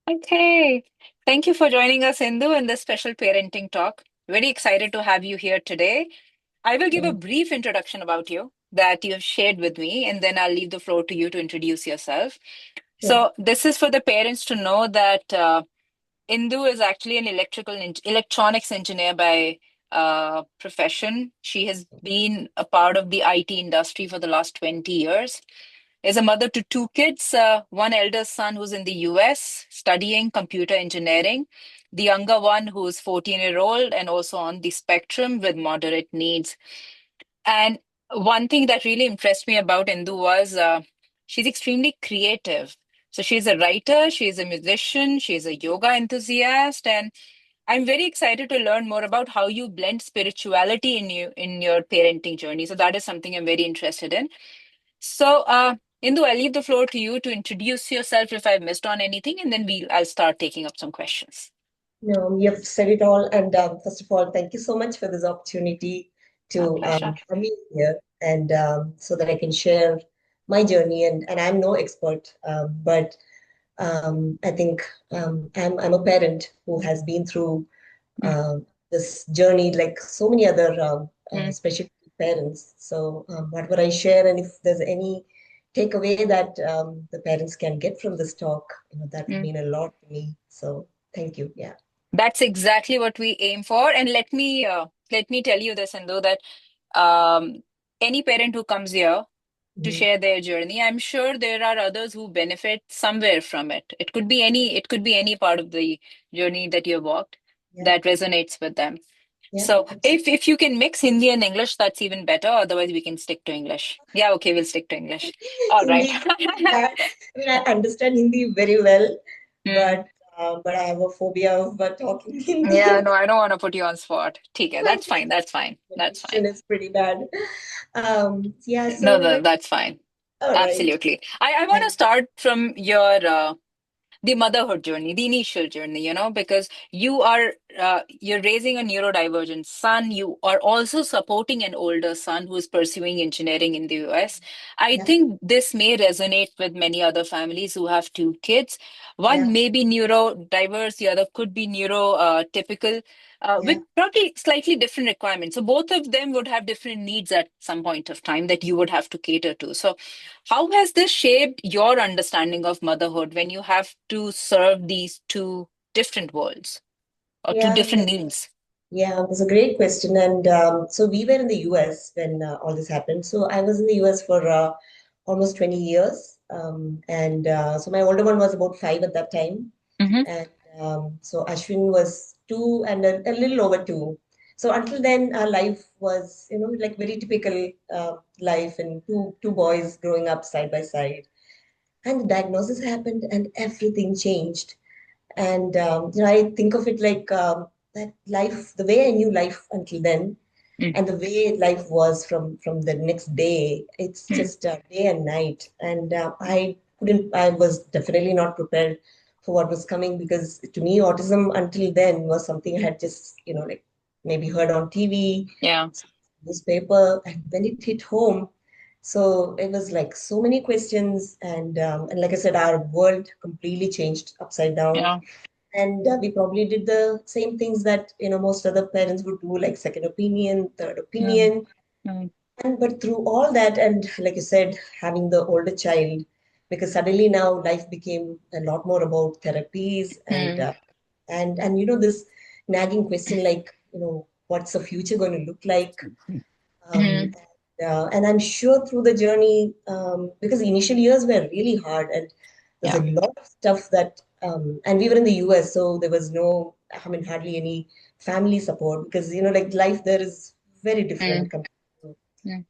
Okay. Thank you for joining us, Indu, in this special parenting talk. Very excited to have you here today. I will give a Yeah, brief introduction about you that you have shared with me, and then I'll leave the floor to you to introduce yourself. sure. So, this is for the parents to know that Indu is actually an electronics engineer by profession. She has been a part of the IT industry for the last 20 years. Is a mother to two kids, one elder son who's in the US studying computer engineering, the younger one who's 14-year-old and also on the spectrum with moderate needs. And one thing that really impressed me about Indu was she's extremely creative. So she's a writer, she's a musician, she's a yoga enthusiast, and I'm very excited to learn more about how you blend spirituality in your parenting journey. So that is something I'm very interested in. So, Indu, I'll leave the floor to you to introduce yourself if I've missed on anything, and then I'll start taking up some questions. No, you've said it all. And first of all, thank you so much for this opportunity My to pleasure. have me here and so that I can share my journey. And I'm no expert, but I think I'm a parent who has been through Mm, this journey like so many other mm, special parents. So what would I share? And if there's any takeaway that the parents can get from this talk, that would mm. mean a lot to me. So thank you. Yeah. That's exactly what we aim for. And let me tell you this, Indu, that any parent who comes here to Mhm. share their journey, I'm sure there are others who benefit somewhere from it. It could be any part of the journey that you have walked Yeah. that resonates with them. Yeah. So Absolutely. if you can mix Hindi and English, that's even better. Otherwise, we can stick to English. Yeah, okay, we'll stick to English. All right. Hindi is pretty bad. I mean, I understand Hindi very well, Hmm. but I have a phobia of talking Yeah, Hindi. no, I don't want to put you on spot. Okay, My that's fine. That's fine. That's fine. diction is pretty bad. Yeah. No, So no, like, that's fine. all right. Absolutely. I want to And start from your the motherhood journey, the initial journey, because you're raising a neurodivergent son. You are also supporting an older son who is pursuing engineering in the US. I yeah, think this may resonate with many other families who have two kids. One yeah, may be neurodiverse, the other could be neurotypical, with yeah. probably slightly different requirements. So both of them would have different needs at some point of time that you would have to cater to. So how has this shaped your understanding of motherhood when you have to serve these two different worlds or two Yeah, different needs? yeah, it was a great question. And so we were in the US when all this happened. So I was in the US for almost 20 years. And so my older one was about 5 at that time. Hmm. And so Ashwin was 2 and a little over 2. So until then, our life was, like very typical life and two boys growing up side by side. And the diagnosis happened and everything changed. And I think of it like that life, the way I knew life until then, and the way life was from the next day. It's Mm-hmm. just day and night. And I couldn't. I was definitely not prepared for what was coming because to me, autism until then was something I had just like maybe heard on TV, Yeah, newspaper, and when it hit home. So it was like so many questions, and like I said, our world completely changed upside down, yeah. and we probably did the same things that most other parents would do, like second opinion, third Mm, opinion. mm, And but through all that, and like you said, having the older child, because suddenly now life became a lot more about therapies mm, and this nagging question like, what's the future going to look like? mm. And I'm sure through the journey, because the initial years were really hard, and there's Yeah, a lot of stuff that, and we were in the US, so there was no, I mean, hardly any family support because, like life there is very mm, different compared to mm.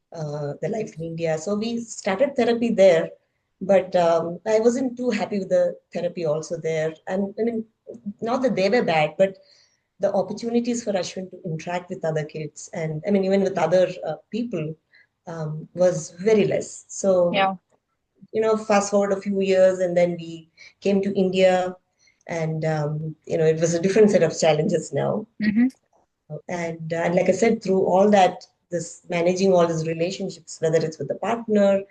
the life in India. So we started therapy there, but I wasn't too happy with the therapy also there. And I mean, not that they were bad, but the opportunities for Ashwin to interact with other kids and I mean even with other people was very less. So Yeah. fast forward a few years and then we came to India, and it was a different set of challenges now. Hmm. And like I said, through all that, this managing all these relationships, whether it's with the partner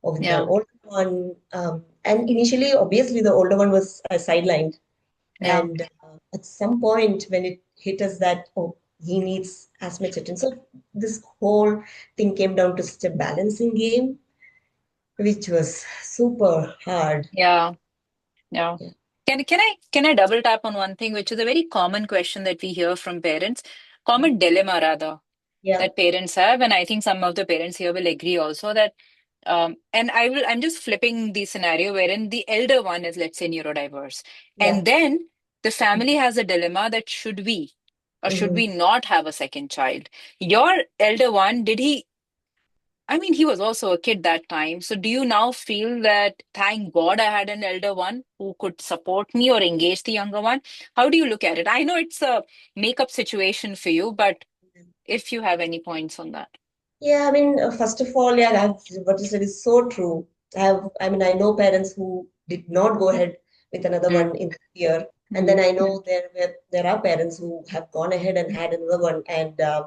or with the Yeah. older one, and initially, obviously, the older one was sidelined Yeah. And at some point when it hit us that, oh, he needs as much attention. So this whole thing came down to such a balancing game, which was super hard. Yeah. Yeah. Yeah. Can I double tap on one thing, which is a very common question that we hear from parents, common dilemma rather, Yeah. that parents have, and I think some of the parents here will agree also that and I'm just flipping the scenario wherein the elder one is, let's say, neurodiverse. Yeah. And then the family has a dilemma that should we or should Mhm. we not have a second child? Your elder one, did he I mean, he was also a kid that time. So do you now feel that thank God I had an elder one who could support me or engage the younger one? How do you look at it? I know it's a make-up situation for you, but if you have any points on that. Yeah, I mean, first of all, yeah, what you said is so true. I mean, I know parents who did not go ahead with another Mm, one in the year, and then mm, I know there are parents who have gone ahead and had another one, and I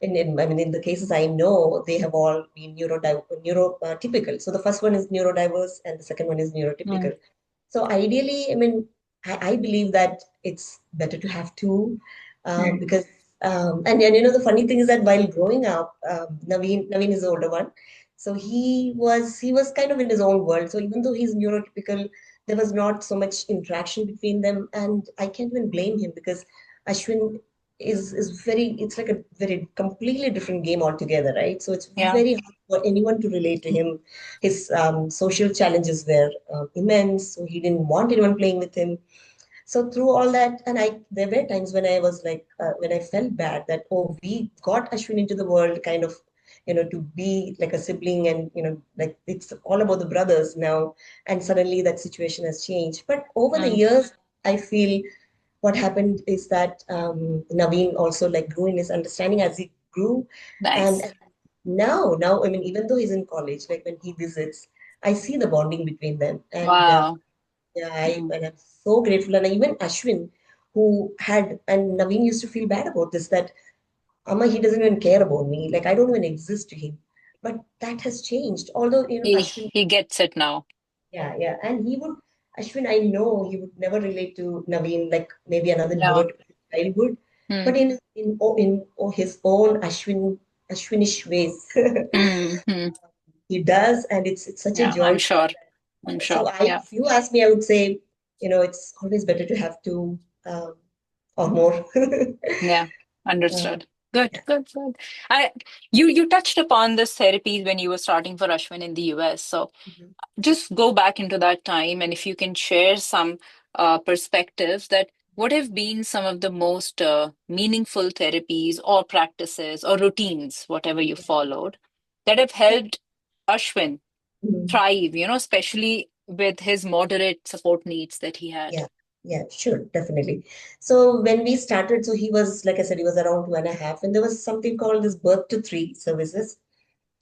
mean, in the cases I know, they have all been neurotypical. So the first one is neurodiverse, and the second one is mm, neurotypical. So ideally, I mean, I believe that it's better to have two mm, because and you know the funny thing is that while growing up, Naveen is the older one, so he was kind of in his own world. So even though he's neurotypical, there was not so much interaction between them, and I can't even blame him because Ashwin is very it's like a very completely different game altogether, right? So it's yeah. very hard for anyone to relate to him. His social challenges were immense, so he didn't want anyone playing with him. So through all that, and there were times when I was like, when I felt bad that, oh, we got Ashwin into the world, kind of, to be like a sibling, and like it's all about the brothers now, and suddenly that situation has changed. But over the Mm, years, I feel what happened is that Naveen also like grew in his understanding as he grew, and nice. now, I mean, even though he's in college, like when he visits, I see the bonding between them, and Wow. yeah, Mm, and I'm so grateful. And even Ashwin, who had, and Naveen used to feel bad about this, that Amma, he doesn't even care about me. Like I don't even exist to him. But that has changed. Although, he Ashwin, he gets it now. yeah, yeah. And Ashwin, I know he would never relate to Naveen like maybe another Yeah. neurotypical child would. Mm, But in his own Ashwinish ways, mm, mm. he does. And it's such a Yeah, joy I'm to see sure. I'm that. sure. So Yeah. if you ask me, I would say, it's always better to have two um, or more. Yeah, Uh, understood. Good, yeah. good, good. I you touched upon this therapy when you were starting for Ashwin in the US. So Mhm. just go back into that time, and if you can share some perspectives that what have been some of the most meaningful therapies or practices or routines, whatever you followed, that have helped Ashwin Mhm. thrive, especially with his moderate support needs that he had. Yeah, yeah, sure, definitely. So when we started, so he was, like I said, he was around 2.5, and there was something called this birth to three services.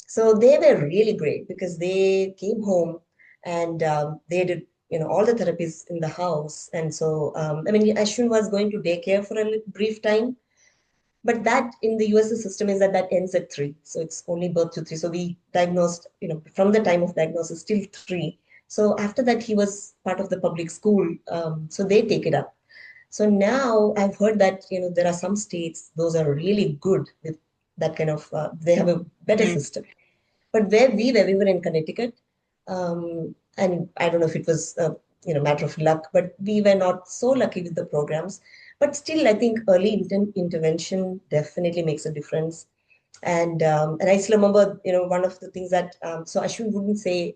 So they were really great because they came home and they did, all the therapies in the house. And so, I mean, Ashwin was going to daycare for a brief time, but that in the US system is that ends at three. So it's only birth to three. So we diagnosed, from the time of diagnosis till three. So after that, he was part of the public school. So they take it up. So now I've heard that, there are some states, those are really good with that kind of, they have a better Mm, system. But where we were in Connecticut, and I don't know if it was matter of luck, but we were not so lucky with the programs. But still, I think early intervention definitely makes a difference. And I still remember, one of the things that so Ashwin wouldn't say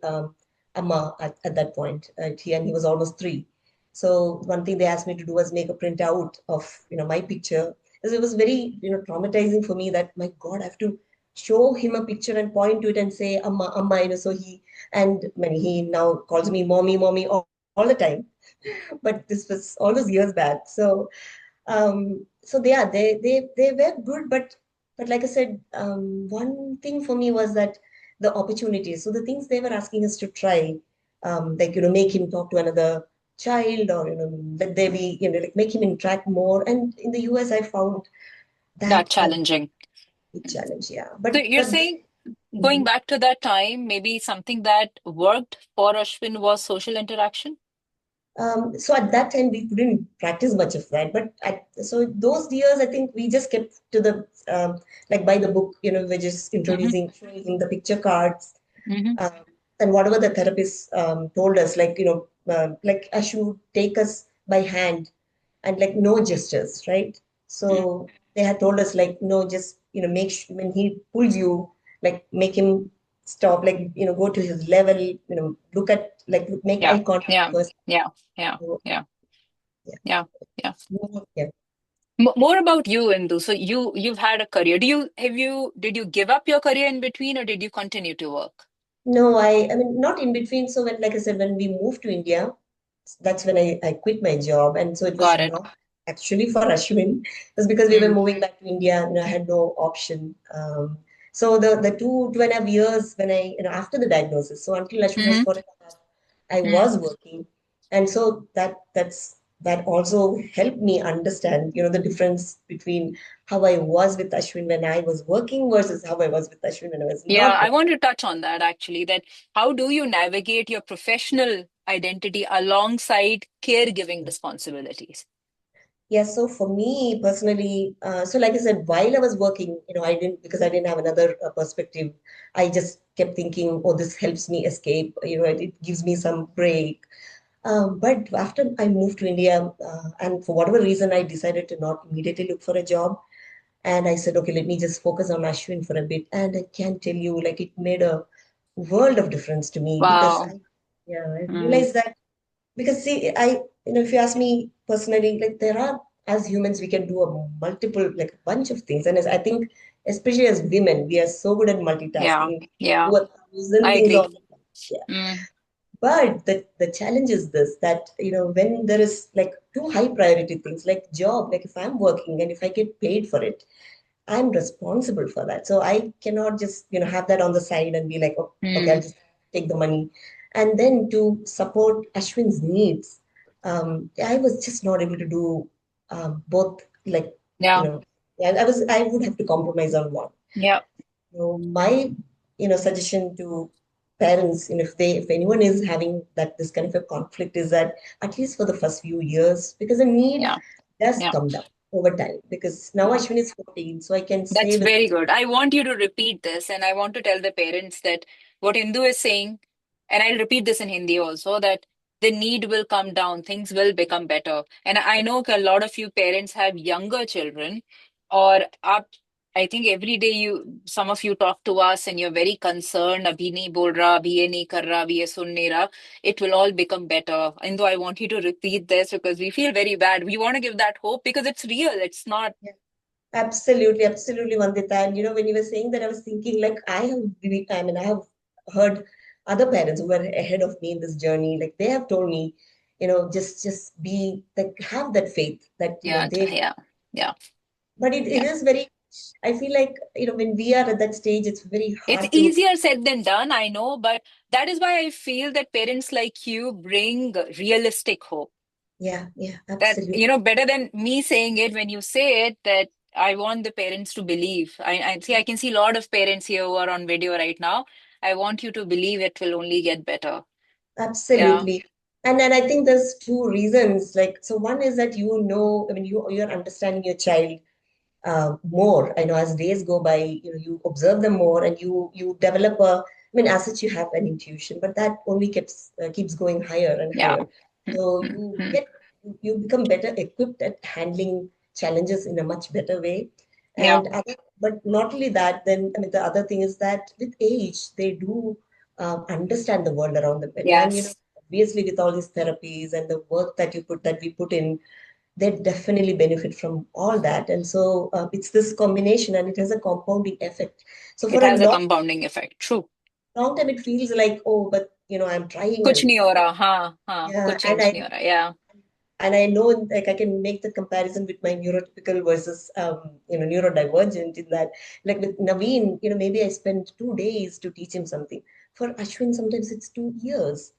Amma at that point. And he was almost three. So one thing they asked me to do was make a printout of my picture. Because it was very traumatizing for me that my God, I have to show him a picture and point to it and say Amma, Amma. So he now calls me mommy, mommy all the time. But this was all those years back. So yeah, they were good, but like I said, one thing for me was that the opportunities. So the things they were asking us to try, like make him talk to another child, or let there be like make him interact more. And in the US, I found that that has challenging. been a challenge. Yeah, So but you're saying going Mhm. back to that time, maybe something that worked for Ashwin was social interaction? So at that time we couldn't practice much of that. But so those years, I think we just kept to the like by the book. We're just Hmm. introducing, showing him the picture cards, Hmm. um, and whatever the therapist told us, like like I should take us by hand and like no gestures, right? So they had told us like no, just when he pulls you, like make him stop, like go to his level, look at like make Yeah, eye contact yeah, first. yeah, yeah, So, yeah, yeah. yeah, yeah. Yeah. More about you, Indu. So you've had a career. Did you give up your career in between, or did you continue to work? No, I mean, not in between. So when, like I said, when we moved to India, that's when I quit my job. And so it was Got it. not actually for Ashwin. It was because we were Mm, moving back to India and I had no option. So the 2.5 years when after the diagnosis, so until Ashwin was hmm 4.5, I mm. was working. And so that also helped me understand, the difference between how I was with Ashwin when I was working versus how I was with Ashwin when I was Yeah, not I working. want to touch on that actually. That how do you navigate your professional identity alongside caregiving responsibilities? Yeah, so for me personally, so like I said, while I was working, because I didn't have another perspective, I just kept thinking, oh, this helps me escape, it gives me some break. But after I moved to India, and for whatever reason, I decided to not immediately look for a job. And I said, okay, let me just focus on Ashwin for a bit. And I can tell you, like, it made a world of difference to me because Wow. yeah, I Mm, realized that because see, if you ask me personally, like there are, as humans, we can do a multiple, like a bunch of things. And as I think, especially as women, we are so good at yeah, multitasking. We yeah, do 1,000 I things agree. all the time. Yeah. Mm, But the challenge is this, that, when there is like two high priority things like job, like if I'm working and if I get paid for it, I'm responsible for that. So I cannot just, have that on the side and be like, oh, okay, I'll mm, just take the money. And then to support Ashwin's needs, I was just not able to do both. Like, yeah, yeah, I would have to compromise on one. yeah, So my, suggestion to parents, if anyone is having that this kind of a conflict, is that at least for the first few years, because the need yeah, does yeah. come down over time. Because now Yeah. Ashwin is 14, so I can That's stay with very him. good. I want you to repeat this, and I want to tell the parents that what Indu is saying, and I'll repeat this in Hindi also, that the need will come down, things will become better. And I know a lot of you parents have younger children, or up. I think every day some of you talk to us, and you're very concerned. Abhi nahi bol raha, abhi ye nahi kar raha, abhi ye sun nahi raha. It will all become better. Indu, I want you to repeat this because we feel very bad. We want to give that hope because it's real. It's not. Yeah. Absolutely, absolutely, Vandita. And when you were saying that, I was thinking like I have heard other parents who were ahead of me in this journey. Like they have told me, just be like have that faith that Yeah, they. yeah, yeah. But it Yeah. is very. I feel like when we are at that stage, it's very It's hard to. easier said than done, I know, but that is why I feel that parents like you bring realistic hope. Yeah, yeah, That, absolutely, better than me saying it, when you say it, that I want the parents to believe. I see, I can see a lot of parents here who are on video right now. I want you to believe it will only get better. Yeah, absolutely. And I think there's two reasons. Like, so one is that I mean, you're understanding your child more. I know as days go by, you observe them more and you develop I mean, as such, you have an intuition, but that only keeps going higher and yeah. higher. Hmm, So hmm, hmm. you become better equipped at handling challenges in a much better way. Yeah. But not only that, then, I mean, the other thing is that with age, they do understand the world around them better. And, Yes. obviously with all these therapies and the work that we put in, they definitely benefit from all that. And so it's this combination and it has a compounding effect. So It for a has a compounding effect. True. long time, it feels like, oh, but I'm trying कुछ and नहीं हो रहा हाँ हाँ yeah, कुछ change नहीं हो रहा yeah I know like I can make the comparison with my neurotypical versus neurodivergent in that like with Naveen, maybe I spend 2 days to teach him something. For Ashwin, sometimes it's 2 years.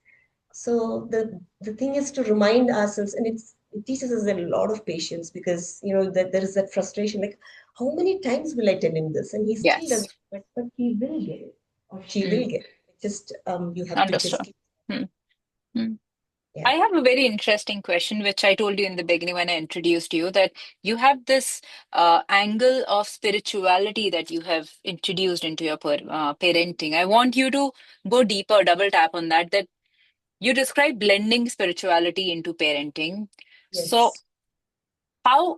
So the thing is to remind ourselves, and it teaches us a lot of patience because that there is that frustration. Like, how many times will I tell him this, and he still yes doesn't. But he will get it, or she will mm, get it. Just you have to just understood keep. mm, mm. Yeah. I have a very interesting question, which I told you in the beginning when I introduced you, that you have this angle of spirituality that you have introduced into your parenting. I want you to go deeper, double tap on that, that you describe blending spirituality into parenting. So, Yes. how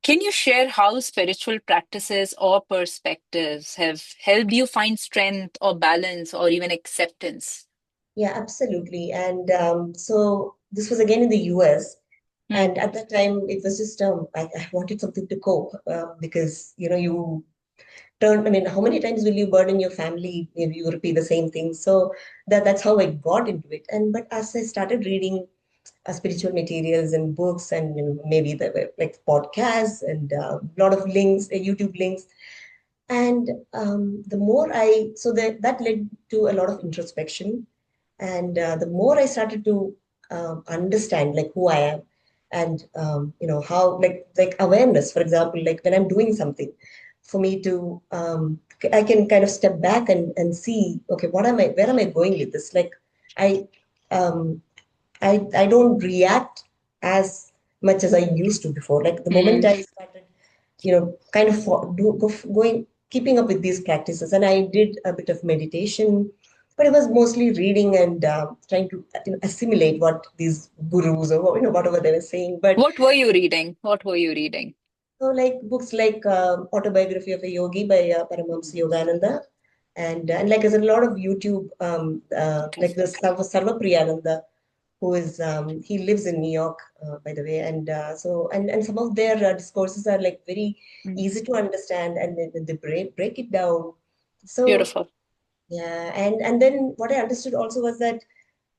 can you share how spiritual practices or perspectives have helped you find strength or balance or even acceptance? Yeah, absolutely. And so this was again in the US. Hmm. And at that time, it was just I wanted something to cope because you turn. I mean, how many times will you burden your family if you repeat the same thing? So that's how I got into it. And but as I started reading spiritual materials and books, and maybe there were like podcasts and a lot of links, YouTube links, and the more so that led to a lot of introspection. And the more I started to understand like who I am, and how like awareness, for example, like when I'm doing something, for me to I can kind of step back and see, okay, where am I going with this? Like I um, I don't react as much as I used to before. Like the moment Hmm. I started, kind of going, keeping up with these practices, and I did a bit of meditation, but it was mostly reading and trying to assimilate what these gurus or whatever they were saying. But What were you reading? What were you reading? so like books like Autobiography of a Yogi by Paramahamsa Yogananda, and like there's a lot of YouTube Okay. like the Sarva Priyananda, who is he lives in New York, by the way, and and some of their discourses are like very Mm. easy to understand, and they break it down. So Beautiful. yeah, and then what I understood also was that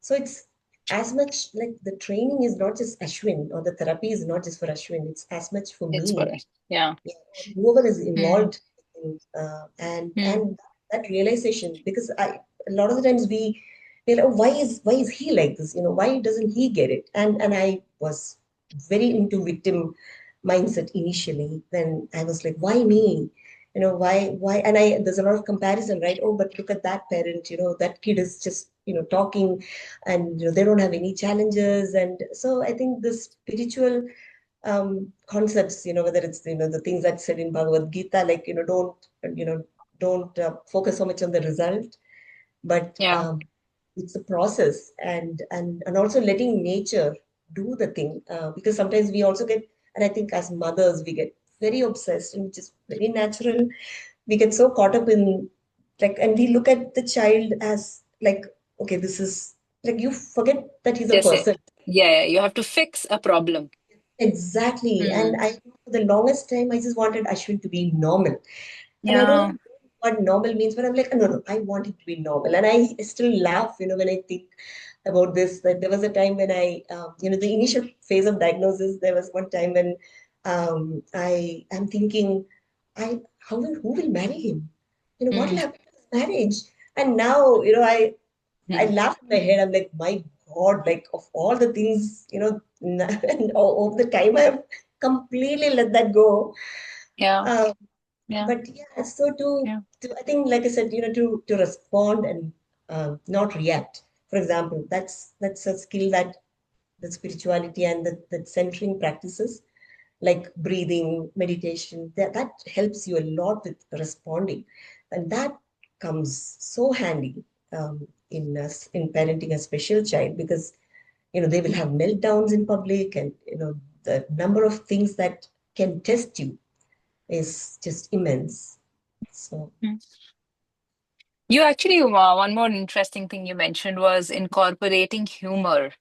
so it's as much like the training is not just Ashwin, or the therapy is not just for Ashwin, it's as much for It's for me, us. Yeah. yeah, whoever is Mm. involved in, Mm. and that realization, because a lot of the times we're like, "Oh, why is he like this, why doesn't he get it?" And I was very into victim mindset initially. Then I was like, why me, why, and I there's a lot of comparison, right? Oh, but look at that parent, that kid is just talking, and they don't have any challenges. And so I think the spiritual concepts, whether it's, the things that said in Bhagavad Gita, like, you know, don't focus so much on the result, but Yeah. it's a process, and also letting nature do the thing. Because sometimes we also get, and I think as mothers, we get very obsessed, and which is very natural. We get so caught up in like, and we look at the child as like, okay, this is like, you forget that he's a That's it. person. Yeah, yeah. You have to fix a problem. Exactly. And Mm. for the longest time, I just wanted Ashwin to be normal. And I don't Yeah. know what normal means, but I'm like, no, no, I want it to be normal. And I still laugh, when I think about this, that there was a time when the initial phase of diagnosis, there was one time when I am thinking, who will marry him? What will Mm. happen to his marriage? And now, I Mm. laugh in my head. I'm like, my God, like of all the things, and all the time I've completely let that go. Yeah. Um, Yeah. but yeah, so Yeah. I think, like I said, to respond and not react. For example, that's a skill that the spirituality and the centering practices like breathing, meditation, that helps you a lot with responding. And that comes so handy in parenting a special child, because, they will have meltdowns in public, and, the number of things that can test you is just immense. So, Mm. You actually, one more interesting thing you mentioned was incorporating humor.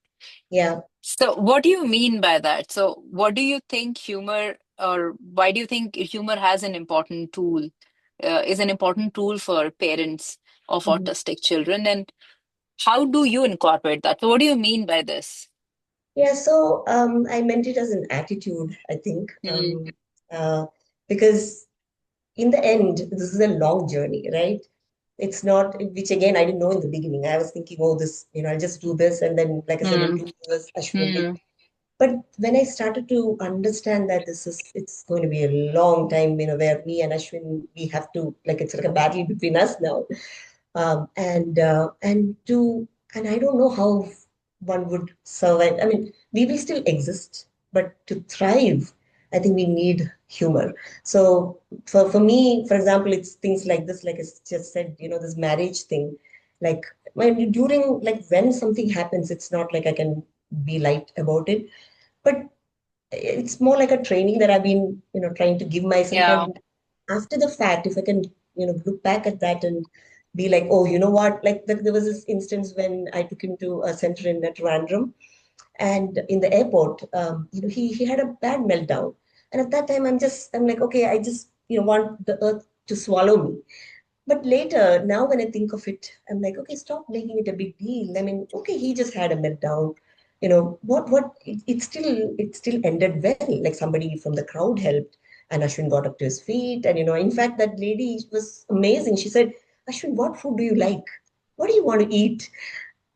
yeah. So, what do you mean by that? So, what do you think humor, or why do you think humor has an important tool, is an important tool for parents of Mhm. autistic children? And how do you incorporate that? So what do you mean by this? Yeah, so I meant it as an attitude, I think, Mm. uh, because in the end, this is a long journey, right? It's not, which again, I didn't know in the beginning. I was thinking, oh, this, I'll just do this. And then, like I said, in Mm. 2 years, Ashwin will be. Mm. But when I started to understand that it's going to be a long time, where me and Ashwin, we have to, like, it's like a battle between us now. And I don't know how. one would survive. I mean, we will still exist, but to thrive, I think we need humor. So for me, for example, it's things like this, like I just said, this marriage thing. Like during like when something happens, it's not like I can be light about it, but it's more like a training that I've been, trying to give myself. Yeah. And after the fact, if I can, look back at that and be like, oh, you know what? Like there was this instance when I took him to a center in at random, and in the airport, he had a bad meltdown. And at that time, I'm like, okay, I just, want the earth to swallow me. But later, now when I think of it, I'm like, okay, stop making it a big deal. I mean, okay, he just had a meltdown. It still ended well. Like somebody from the crowd helped, and Ashwin got up to his feet. And in fact, that lady was amazing. She said, Ashwin, what food do you like? What do you want to eat?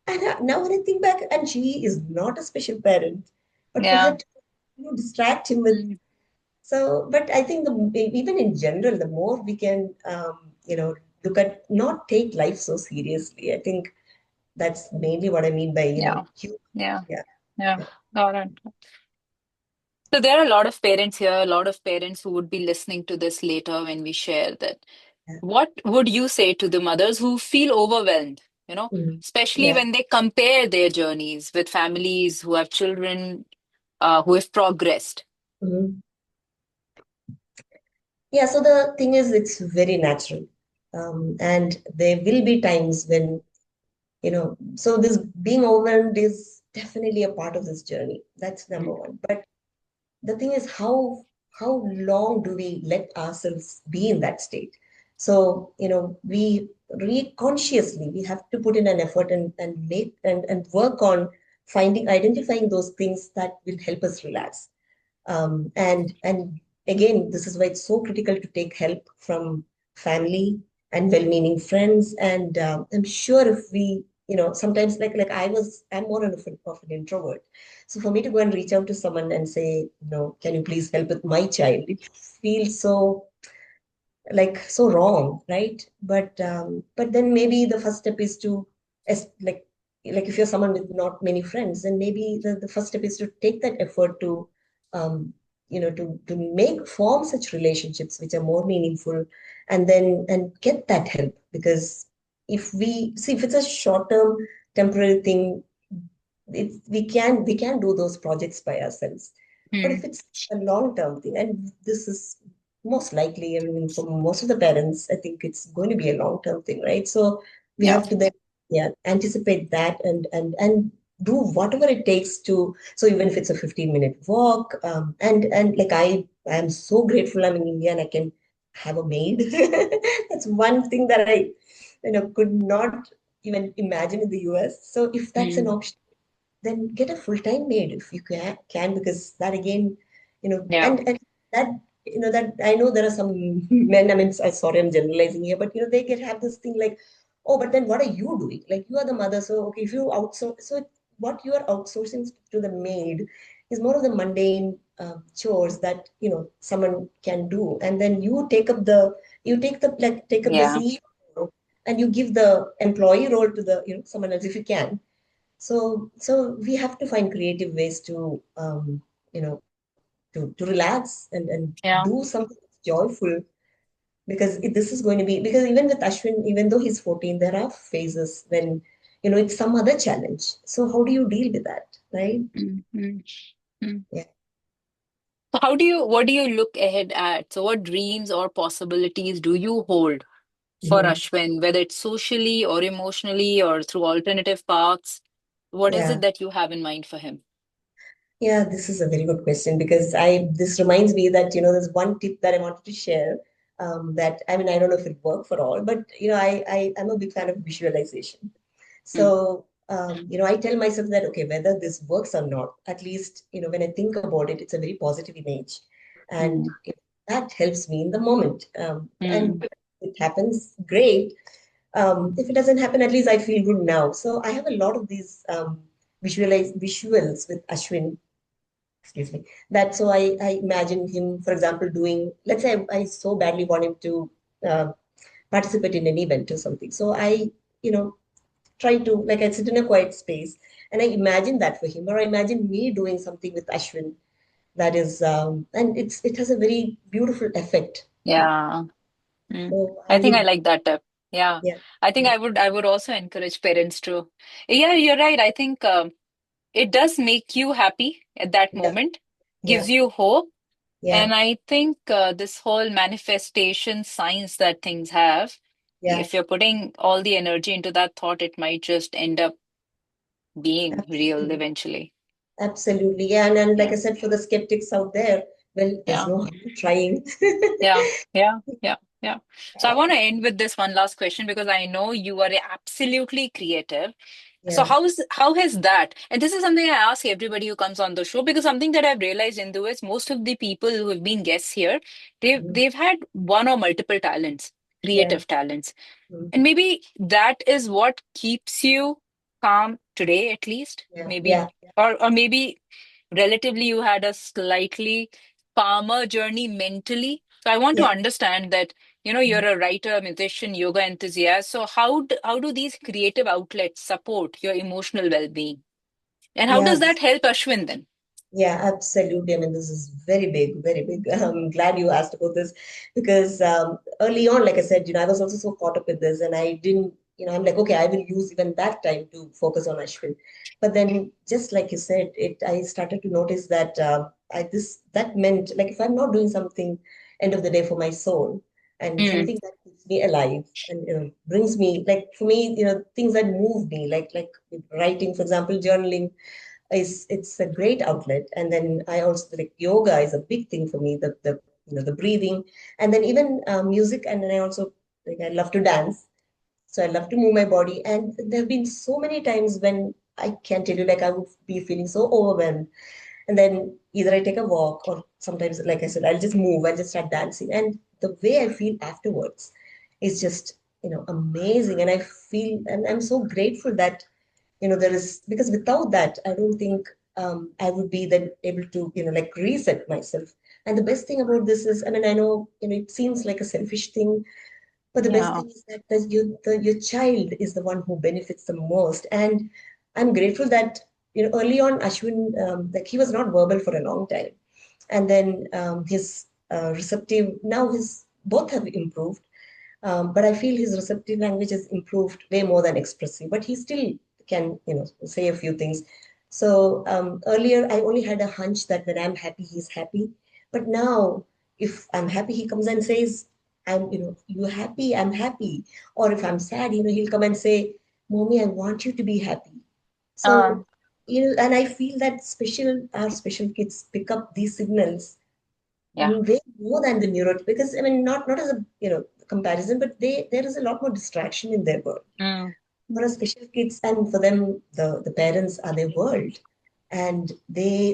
And now when I think back, and she is not a special parent, but for her Yeah. to distract him with Mm. so, but I think even in general, the more we can, look at not take life so seriously. I think that's mainly what I mean by, Yeah. humor. Yeah. Yeah, Yeah. yeah, Got it. So there are a lot of parents here, a lot of parents who would be listening to this later when we share that. yeah. What would you say to the mothers who feel overwhelmed, Mhm. especially Yeah. when they compare their journeys with families who have children, who have progressed? Mhm. Yeah, so the thing is, it's very natural. And there will be times when, so this being overwhelmed is definitely a part of this journey. That's number Mm. one. But the thing is how long do we let ourselves be in that state? So we consciously we have to put in an effort and make and work on finding identifying those things that will help us relax. And again, this is why it's so critical to take help from family and well-meaning friends. And I'm sure if we, sometimes like I'm more of an introvert. So for me to go and reach out to someone and say, can you please help with my child? It feels so like so wrong, right? But then maybe the first step is to as like if you're someone with not many friends, then maybe the first step is to take that effort to um to make form such relationships which are more meaningful, and then and get that help. Because if we see if it's a short term temporary thing, we can do those projects by ourselves. But if Mm. it's a long term thing, and this is most likely, I mean, for most of the parents, I think it's going to be a long term thing, right? So we Yeah. have to then, yeah, anticipate that and do whatever it takes to. So even if it's a 15-minute walk, and like I am so grateful I'm in India and I can have a maid. That's one thing that I, could not even imagine in the US. So if that's an Mm. option, then get a full-time maid if you can, because that again, Yeah. and that, that I know there are some men, I mean, sorry, I'm generalizing here, but they get have this thing like, oh, but then what are you doing? Like you are the mother, so okay, if you outsource, so what you are outsourcing to the maid is more of the mundane chores that someone can do, and then you take up the Yeah. CEO role, and you give the employee role to the someone else if you can. So we have to find creative ways to to relax and Yeah. do something that's joyful, because this is going to be, because even with Ashwin, even though he's 14, there are phases when it's some other challenge. So how do you deal with that, right? Mm. Mm. Mm. Yeah. So what do you look ahead at? So what dreams or possibilities do you hold for Mhm. Ashwin, whether it's socially or emotionally or through alternative paths? What is it Yeah. that you have in mind for him? Yeah, this is a very good question, because this reminds me that there's one tip that I wanted to share. That, I mean, I don't know if it worked for all, but I'm a big fan of visualization. Mm. So I tell myself that, okay, whether this works or not, at least when I think about it, it's a very positive image, and Mm. that helps me in the moment. And Mm. if it happens, great. If it doesn't happen, at least I feel good now. So I have a lot of these visuals with Ashwin, excuse me, that, so I imagine him, for example, doing, let's say I so badly want him to uh, participate in an event or something. So I, try to, like, I sit in a quiet space And I imagine that for him, or I imagine me doing something with Ashwin that is, and it has a very beautiful effect. Yeah. Mm. So I I think I would, like that tip. Yeah. yeah, I think yeah, I would also encourage parents to. Yeah, you're right. I think it does make you happy at that yeah, moment, yeah, gives you hope. yeah, And I think this whole manifestation science that things have, yeah, if you're putting all the energy into that thought, it might just end up being real absolutely. eventually. Absolutely. Yeah. And like Yeah. I said, for the skeptics out there, well, there's Yeah. no harm in trying. Yeah, yeah, yeah, yeah. So I want to end with this one last question because I know you are absolutely creative. So Yeah. how has that? And this is something I ask everybody who comes on the show because something that I've realized in the is most of the people who have been guests here, Mhm. they've had one or multiple talents, Yeah. creative talents. Mhm. And maybe that is what keeps you calm today, at least. Yeah. Maybe, Yeah. or maybe relatively you had a slightly calmer journey mentally. So I want to Yeah. understand that, you're a writer, musician, yoga enthusiast. So how do these creative outlets support your emotional well-being? And how Yeah. does that help Ashwin then? Yeah, absolutely. I mean, this is very big, very big. I'm glad you asked about this because early on, like I said, I was also so caught up with this and I didn't, I'm like, okay, I will use even that time to focus on Ashwin. But then, just like you said, I started to notice that that meant like if I'm not doing something end of the day for my soul and Mm, something that keeps me alive and brings me like for me, things that move me, like writing, for example, journaling is it's a great outlet. And then I also like yoga is a big thing for me, the the breathing, and then even music. And then I also like I love to dance, so I love to move my body. And there have been so many times when I can't tell you, like I would be feeling so overwhelmed, and then either I take a walk or sometimes, like I said, I'll just move, I'll just start dancing, and the way I feel afterwards is just amazing. And I feel, and I'm so grateful that there is, because without that I don't think I would be then able to like reset myself. And the best thing about this is, I mean, I know it seems like a selfish thing, but the best yeah. thing is that your child is the one who benefits the most. And I'm grateful that early on Ashwin, like he was not verbal for a long time, and then his receptive, now his both have improved, but I feel his receptive language has improved way more than expressive, but he still can, say a few things. So earlier, I only had a hunch that when I'm happy, he's happy. But now, if I'm happy, he comes and says, you happy? I'm happy. Or if I'm sad, he'll come and say, Mommy, I want you to be happy. Uh, So, and I feel that our special kids pick up these signals yeah. way more than the neuro, because I mean, not as a comparison, but there is a lot more distraction in their world. Mm, For our special kids, and for them, the parents are their world, and they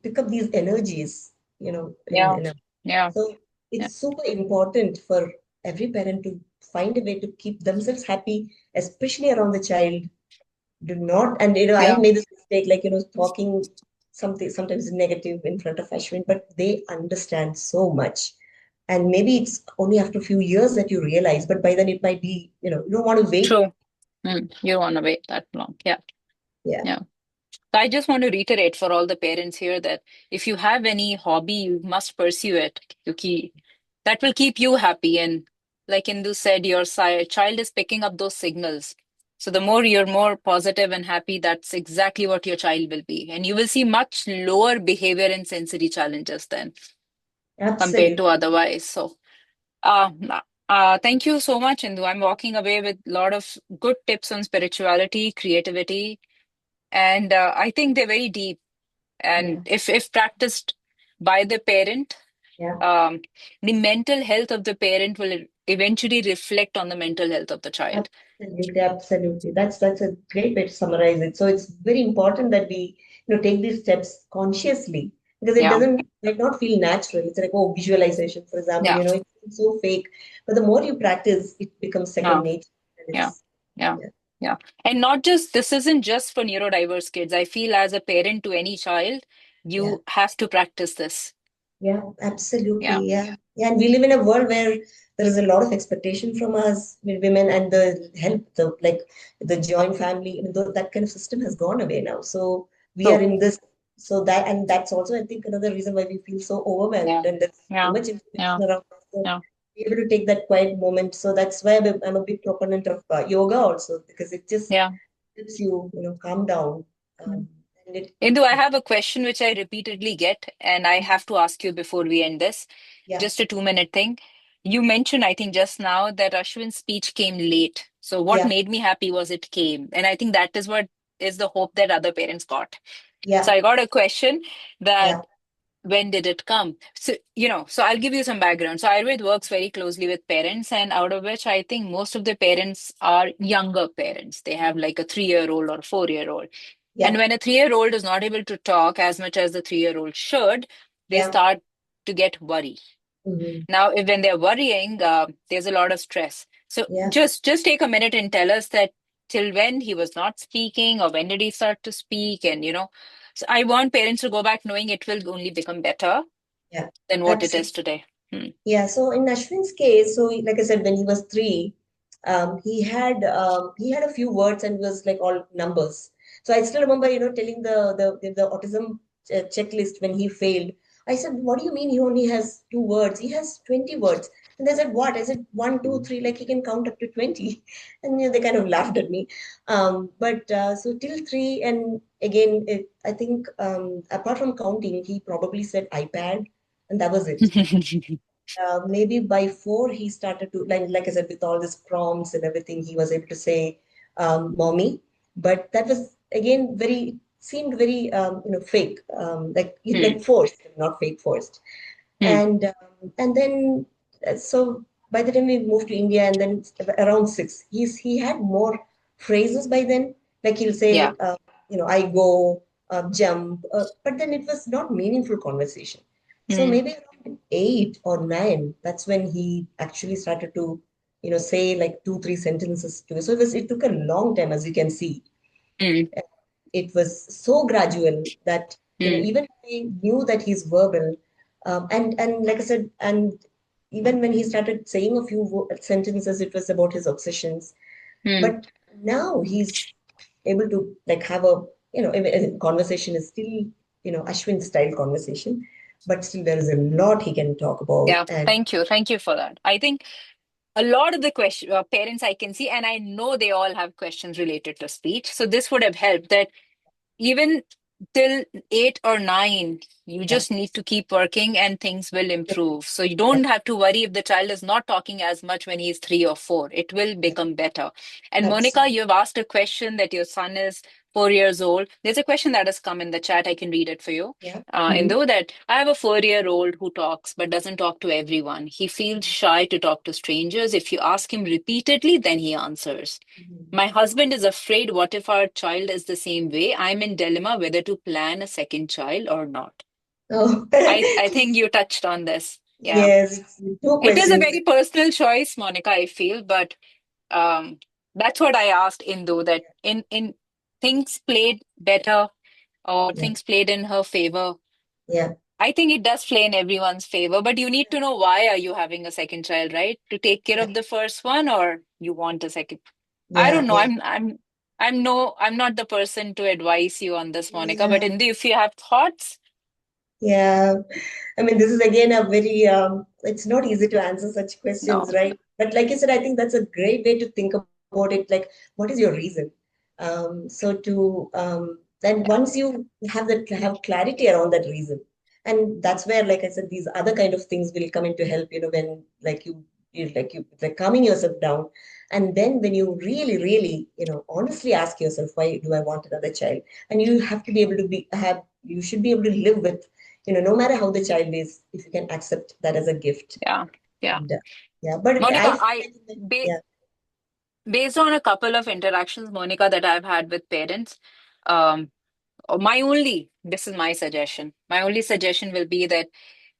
pick up these energies, yeah. in a, Yeah. so Yeah. it's super important for every parent to find a way to keep themselves happy, especially around the child. Do not, and I have Yeah. made this mistake, like talking something sometimes negative in front of Ashwin, but they understand so much. And maybe it's only after a few years that you realize, but by then it might be, you don't want to wait. True. You don't want to wait that long. Yeah. Yeah, Yeah. So I just want to reiterate for all the parents here that if you have any hobby, you must pursue it. That will keep you happy. And like Indu said, your child is picking up those signals. So the more you're more positive and happy, that's exactly what your child will be. And you will see much lower behavior and sensory challenges then compared to absolutely. otherwise. So thank you so much, Indu. I'm walking away with a lot of good tips on spirituality, creativity, and I think they're very deep. And Yeah, if practiced by the parent, yeah. um, the mental health of the parent will eventually reflect on the mental health of the child. Absolutely, absolutely. That's a great way to summarize it. So it's very important that we, take these steps consciously, because it Yeah, doesn't might not feel natural. It's like, oh, visualization, for example, yeah, it's so fake. But the more you practice, it becomes second yeah, nature. And yeah, it's yeah, yeah, yeah. And not just this isn't just for neurodiverse kids. I feel as a parent to any child, yeah, you have to practice this. yeah, absolutely, Yeah. yeah. Yeah, and we live in a world where there is a lot of expectation from us women, and the help, the like the joint family, even though that kind of system has gone away now. So we are So, in this, so that, and that's also, I think, another reason why we feel so overwhelmed yeah, and there's so yeah, much yeah, information around us. So yeah. be able to take that quiet moment. So that's why I'm a big proponent of yoga also, because it just Yeah. helps you, calm down. Mm. And it, Indu, I have a question which I repeatedly get, and I have to ask you before we end this. yeah, Just a 2 minute thing. You mentioned, I think, just now that Ashwin's speech came late. So, what yeah, made me happy was it came. And I think that is what is the hope that other parents got. So, yeah, I got a question that yeah, when did it come? So, so I'll give you some background. So, Ayurved works very closely with parents, and out of which I think most of the parents are younger parents. They have like a 3-year-old or 4-year-old. And yeah, when a 3-year-old is not able to talk as much as the 3-year-old should, they yeah, start to get worried. hmm, Now, if when they're worrying, there's a lot of stress. So yeah. just take a minute and tell us that till when he was not speaking, or when did he start to speak, and So I want parents to go back knowing it will only become better Yeah, than what it is absolutely. today. Hmm. Yeah, so in Ashwin's case, so like I said, when he was three, he had a few words and was like all numbers. So I still remember, telling the autism checklist when he failed. I said, "What do you mean he only has two words? He has 20 words." And they said, "What?" I said, "One, two, three, like he can count up to 20." And they kind of laughed at me. But so till three, and again, I think apart from counting, he probably said iPad, and that was it. Maybe by four he started to, like I said, with all these prompts and everything, he was able to say mommy. But that was again very, seemed very fake, Hmm. like forced, not fake, forced. Hmm. And then so by the time we moved to India, and then around six, he had more phrases by then. Like he'll Yeah. say, I go, jump, but then it was not meaningful conversation. So Hmm. maybe around eight or nine, that's when he actually started to, say like two, three sentences to. So it took a long time, as you can see. Hmm. It was so gradual that, Hmm. even I knew that he's verbal, and like I said, and even when he started saying a few sentences, it was about his obsessions. Hmm. But now he's able to like have a, a conversation is still, Ashwin style conversation, but still there is a lot he can talk about. Yeah. And Thank you. Thank you for that. I think a lot of the parents I can see, and I know they all have questions related to speech. So this would have helped that even till 8 or 9, you yeah, just need to keep working and things will yeah, improve. So you yeah, don't have to worry if the child is not talking as much when he's 3 or 4. It will yeah, become better. And Monica, absolutely. you've asked a question that your son is 4 years old. There's a question that has come in the chat. I can read it for you. Yeah. And Hmm. though that I have a 4-year-old who talks but doesn't talk to everyone. He feels shy to talk to strangers. If you ask him repeatedly, then he answers. Hmm. My husband is afraid what if our child is the same way? I'm in dilemma whether to plan a second child or not. Oh, I think you touched on this. Yeah. yes, it's two It is a questions. very personal choice, Monica, I feel, but um that's what I asked Indu, that in things played better or Yeah, things played in her favor. yeah, I think it does play in everyone's favor, but you need to know why are you having a second child, right? To take care yeah, of the first one, or you want a second? I yeah, don't know. yeah. I'm not the person to advise you on this, Monica. But Yeah. Indy, if you have thoughts, Yeah. I mean, this is again a very, it's not easy to answer such questions, no. right? But like you said, I think that's a great way to think about it. Like, what is your reason? Then Yeah, once you have clarity around that reason, and that's where, like I said, these other kind of things will come into help, when like like calming yourself down. And then when you really, really, honestly ask yourself, why do I want another child? And you have to be able to you should be able to live with, no matter how the child is, if you can accept that as a gift. yeah, yeah. And yeah, but I Monica, feel like, ba yeah, based on a couple of interactions, Monica, that I've had with parents, um, this is my suggestion. My only suggestion will be that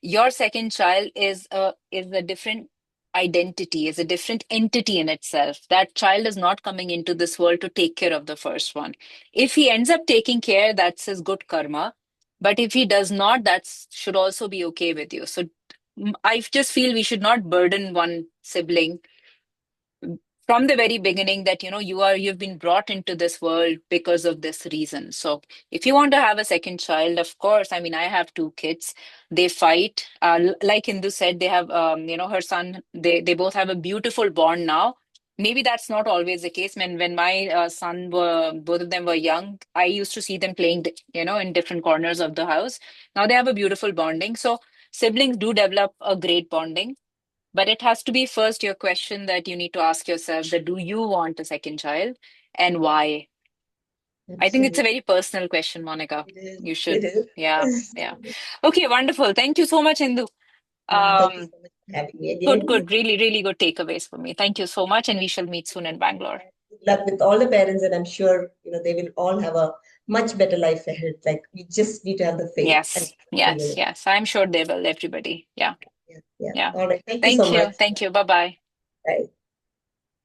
your second child is a different identity, is a different entity in itself. That child is not coming into this world to take care of the first one. If he ends up taking care, that's his good karma. But if he does not, that should also be okay with you. So I just feel we should not burden one sibling from the very beginning, that you've been brought into this world because of this reason. So if you want to have a second child, of course. I mean, I have two kids. They fight, like Indu said. They have her son. They both have a beautiful bond now. Maybe that's not always the case. When my son were both of them were young, I used to see them playing in different corners of the house. Now they have a beautiful bonding. So siblings do develop a great bonding, but it has to be first your question that you need to ask yourself, that do you want a second child and why? I think it's a Absolutely. very personal question, Monica. It is. You It should, yeah, is. yeah. Okay, wonderful. Thank you so much, Indu. Thank you Um, so much for having me good, again. good, really, really good takeaways for me. Thank you so much, and we shall meet soon in Bangalore. Good luck with all the parents, and I'm sure they will all have a much better life ahead. Like we just need to have the faith and Yes, believe in yes, it. yes. I'm sure they will, everybody. Yeah, Yeah, yeah. yeah. All right. Thank you so Thank you. much. Thank you. Bye-bye. Bye.